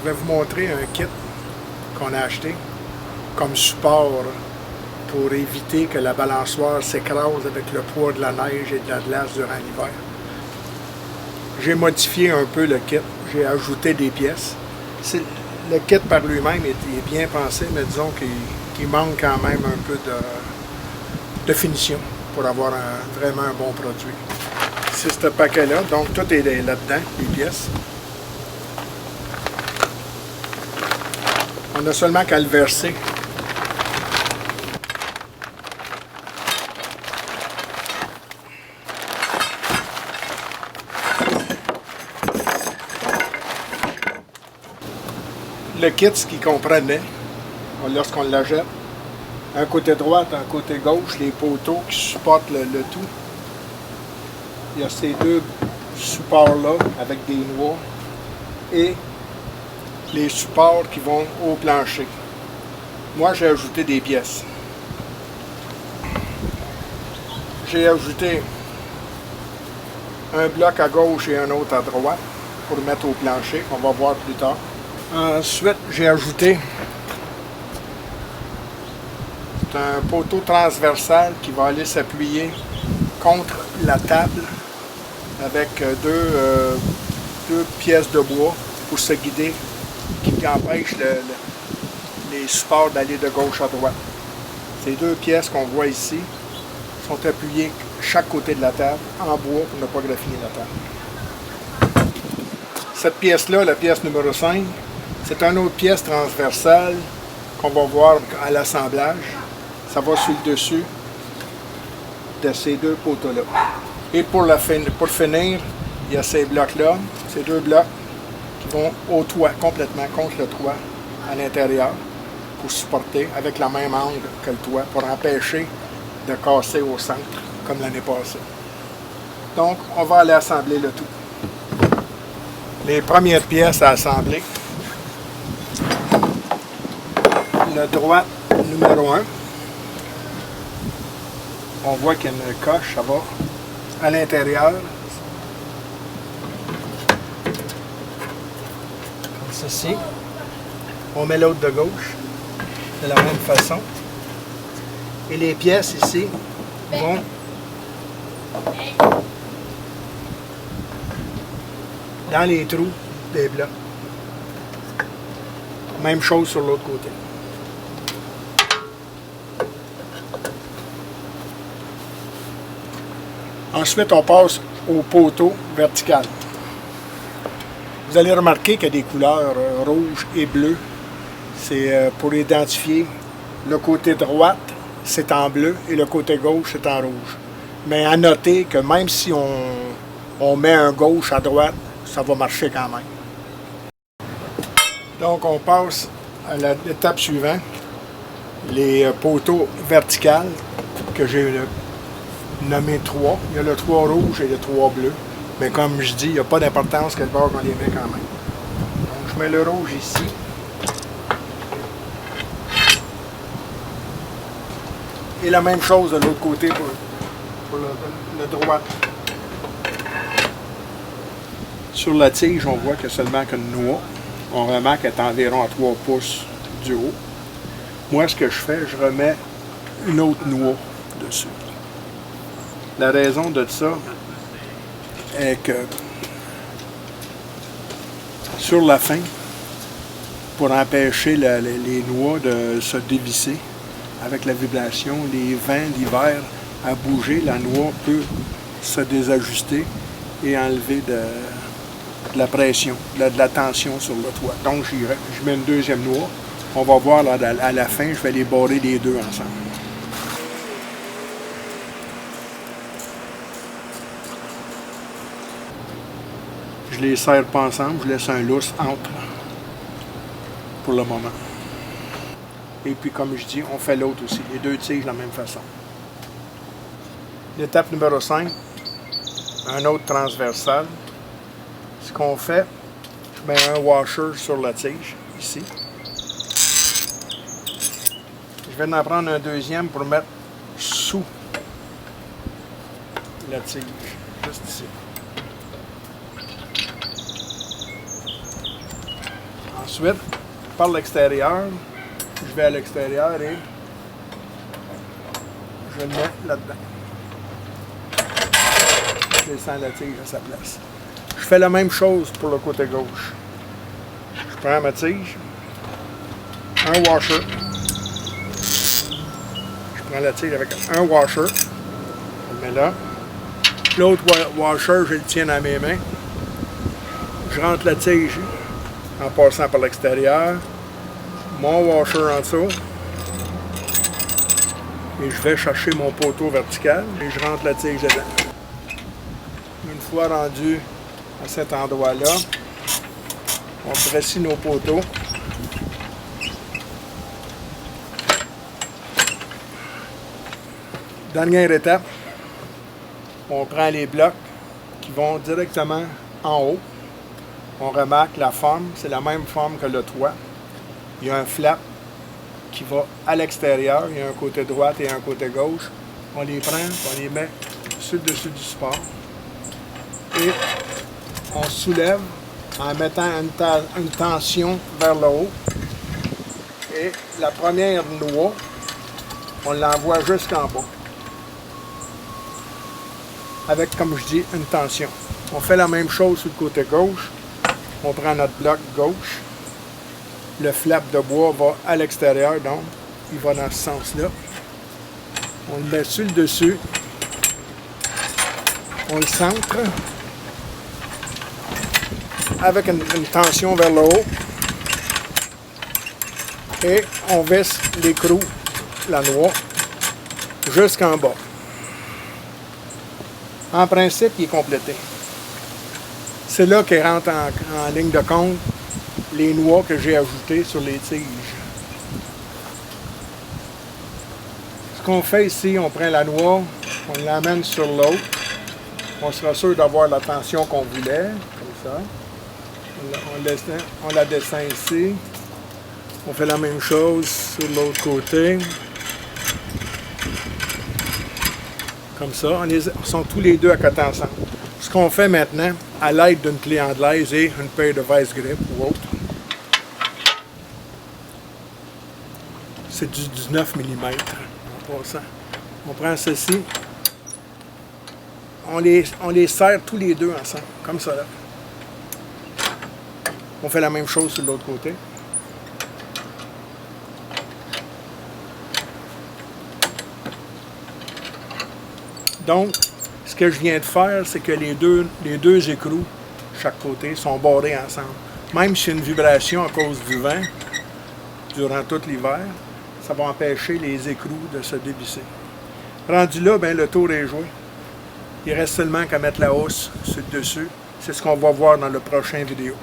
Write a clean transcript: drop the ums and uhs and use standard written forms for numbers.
je vais vous montrer un kit qu'on a acheté comme support pour éviter que la balançoire s'écrase avec le poids de la neige et de la glace durant l'hiver. J'ai modifié un peu le kit, j'ai ajouté des pièces. Le kit par lui-même est bien pensé, mais disons qu'il manque quand même un peu de finition pour avoir vraiment un bon produit. C'est ce paquet-là, donc tout est là-dedans, les pièces. On a seulement qu'à le verser. Le kit, ce qu'il comprenait, lorsqu'on l'achète, un côté droit, un côté gauche, les poteaux qui supportent le tout. Il y a ces deux supports-là avec des noix et les supports qui vont au plancher. Moi, j'ai ajouté des pièces. J'ai ajouté un bloc à gauche et un autre à droite pour mettre au plancher, qu'on va voir plus tard. Ensuite, j'ai ajouté un poteau transversal qui va aller s'appuyer contre la table avec deux pièces de bois pour se guider qui empêchent les supports d'aller de gauche à droite. Ces deux pièces qu'on voit ici sont appuyées chaque côté de la table en bois pour ne pas graffiner la table. Cette pièce-là, la pièce numéro 5, c'est une autre pièce transversale qu'on va voir à l'assemblage. Ça va sur le dessus de ces deux poteaux-là. Et pour finir, il y a ces blocs-là, ces deux blocs qui vont au toit, complètement contre le toit à l'intérieur, pour supporter avec la même angle que le toit, pour empêcher de casser au centre, comme l'année passée. Donc, on va aller assembler le tout. Les premières pièces à assembler. Le droit numéro 1. On voit qu'il y a une coche, ça va à l'intérieur. Comme ceci. On met l'autre de gauche de la même façon. Et les pièces ici vont dans les trous des blocs. Même chose sur l'autre côté. Ensuite, on passe au poteau vertical. Vous allez remarquer qu'il y a des couleurs rouge et bleu. C'est pour identifier le côté droit, c'est en bleu, et le côté gauche, c'est en rouge. Mais à noter que même si on met un gauche à droite, ça va marcher quand même. Donc, on passe à l'étape suivante, les poteaux verticales que j'ai nommé 3. Il y a le 3 rouge et le 3 bleu. Mais comme je dis, il n'y a pas d'importance quel bord on les met quand même. Donc, je mets le rouge ici. Et la même chose de l'autre côté pour le droit. Sur la tige, on voit qu'il n'y a seulement qu'une noix. On remarque qu'elle est environ à 3 pouces du haut. Moi, ce que je fais, je remets une autre noix dessus. La raison de ça est que sur la fin, pour empêcher les noix de se dévisser avec la vibration, les vents d'hiver à bouger, la noix peut se désajuster et enlever de la pression, de la tension sur le toit. Donc, je mets une deuxième noix. On va voir là, à la fin, je vais les barrer les deux ensemble. Je les serre pas ensemble, je laisse un lousse entre pour le moment. Et puis, comme je dis, on fait l'autre aussi, les deux tiges de la même façon. L'étape numéro 5, un autre transversal. Ce qu'on fait, je mets un washer sur la tige, ici. Je vais en prendre un deuxième pour mettre sous la tige, juste ici. Ensuite, par l'extérieur, je vais à l'extérieur et je le mets là-dedans. Je descends la tige à sa place. Je fais la même chose pour le côté gauche. Je prends ma tige, un washer. Je prends la tige avec un washer. Je le mets là. L'autre washer, je le tiens dans mes mains. Je rentre la tige en passant par l'extérieur. Mon washer en dessous. Et je vais chercher mon poteau vertical et je rentre la tige dedans. Une fois rendu à cet endroit-là, on dressit nos poteaux. Dernière étape, on prend les blocs qui vont directement en haut. On remarque la forme, c'est la même forme que le toit. Il y a un flap qui va à l'extérieur, il y a un côté droit et un côté gauche. On les prend, on les met sur le dessus du support. Et on soulève en mettant une tension vers le haut. Et la première noix, on l'envoie jusqu'en bas. Avec, comme je dis, une tension. On fait la même chose sur le côté gauche. On prend notre bloc gauche. Le flap de bois va à l'extérieur, donc il va dans ce sens-là. On le met sur le dessus. On le centre avec une tension vers le haut. Et on visse l'écrou, la noix, jusqu'en bas. En principe, il est complété. C'est là qu'il rentre en ligne de compte les noix que j'ai ajoutées sur les tiges. Ce qu'on fait ici, on prend la noix, on l'amène sur l'autre. On sera sûr d'avoir la tension qu'on voulait, comme ça. On la descend ici. On fait la même chose sur l'autre côté. Comme ça, on sont tous les deux à côté ensemble. Ce qu'on fait maintenant, à l'aide d'une clé anglaise et une paire de vice grip ou autre, c'est du 19 mm en passant. On prend ceci, on les serre tous les deux ensemble, comme ça là. On fait la même chose sur l'autre côté. Donc, ce que je viens de faire, c'est que les deux écrous, chaque côté, sont barrés ensemble. Même s'il y a une vibration à cause du vent, durant tout l'hiver, ça va empêcher les écrous de se dévisser. Rendu là, ben, le tour est joué. Il reste seulement qu'à mettre la housse sur le dessus. C'est ce qu'on va voir dans le prochain vidéo.